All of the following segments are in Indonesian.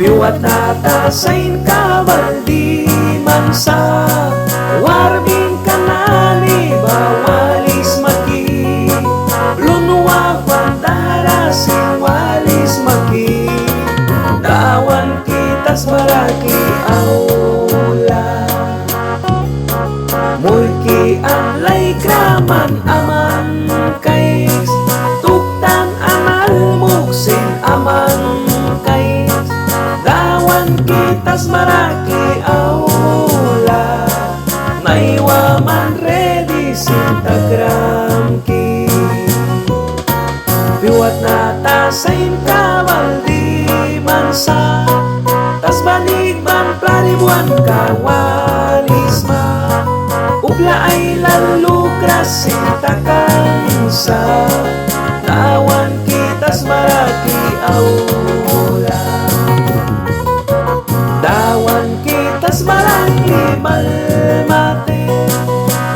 Biwat natasain kabal di mansa warbing kanani bawalis maki lunwa pandara sing walis maki dawan kitas maraki aula mulki alay kraman aman kais tuktan amal muksin aman kitas maraki aula naiwa man ready sintagram ki biwat natasain kabal di mansa tas banig ban plaribuan kawanisma upla ay lalu kras sintakansa tawan kitas maraki aula dawan kitas malaki malmate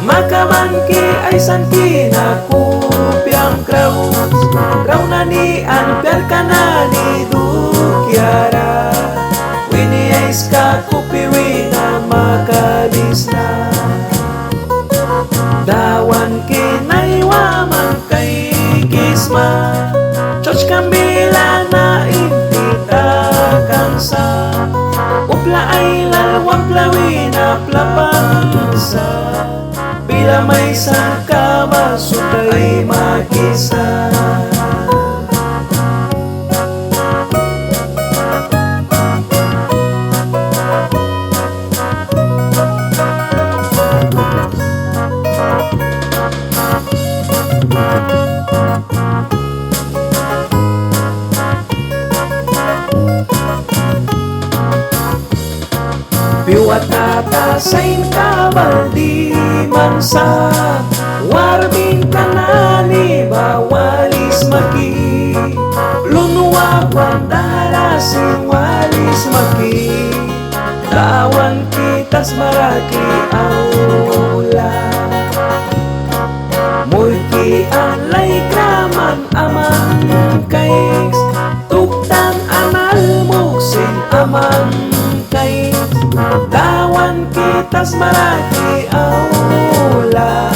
makaman ki ay san kinakupyang kraus raunani anper kanani dukyara wini ay ska kupiwi na makabisna dawan kinaywaman kay kisma choch kambila na intita kansa upla ay lalwang plawin na plapansa bila may sangka masutay makisa biwat natasain kabal di mansa warbing kanani bawalis maki lunwa pandara sing walis maki dawan kitas maraki aula mulki alay kraman aman kais tuktan amal muksin aman kais dawan kitas maraki aula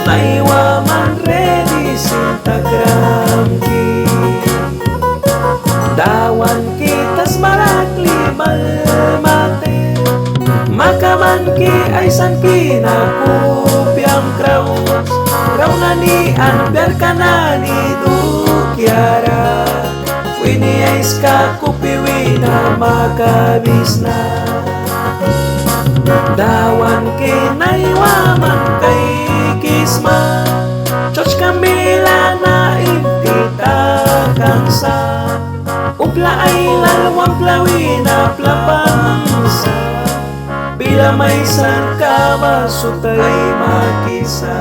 naiwa man ready sintagram ki dawan kitas maraki malmate makaman ki ay san kinakupyang kraus raunani anper kanani dukyara wini ay ska kupiwi na makabisna dawan kinaywaman kay kisma choch kambila na intita kansa upla ay lalwang plawin na plapansa bila may sangka masutay makisa